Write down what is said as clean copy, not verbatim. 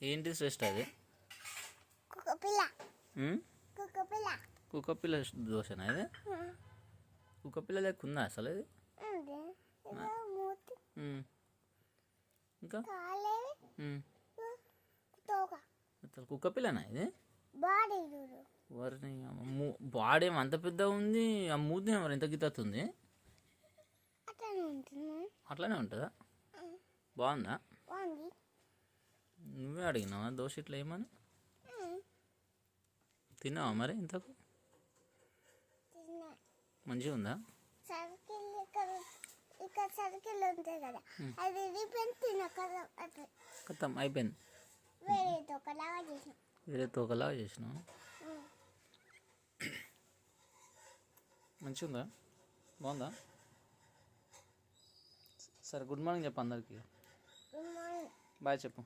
ఏంటి శ్రేష్ఠ అది? కుక్కపిల్ల. ఉమ్? కుక్కపిల్ల. కుక్కపిల్ల దోశనా ఇది? కుక్కపిల్ల లెక్క ఉందా అసలు ఇది? మూతి ఉమ్. ఇంకా కాలేవి ఉమ్. తోక అసలు కుక్కపిల్లనా ఇది? బాడీ చూడు. వారిని బాడీ ఏమో అంత పెద్దగా ఉంది, ఆ మూతి మరి ఎంత గిత్తుంది? అట్లనే ఉంటుంది. అట్లానే ఉంటుందా? బాగుందా? బాగుంది. నువ్వే అడిగినావా దోశ ఇట్లా ఏమని? తిన్నావా మరి ఇంతకు? మంచిగా ఉందా? సర్కిల్ ఇక్కడ సర్కిల్ ఉంటాయి కదా, అది రిపెన్ తిన కదా, అట్లా కథం అయిపోయింది. వేరే తోకలాగా చేసిన. వేరే తోకలాగా చేసినావు. మంచిగా ఉందా? బాగుందా? సరే గుడ్ మార్నింగ్ చెప్పు అందరికి. Good morning. బాయ్ చెప్పు.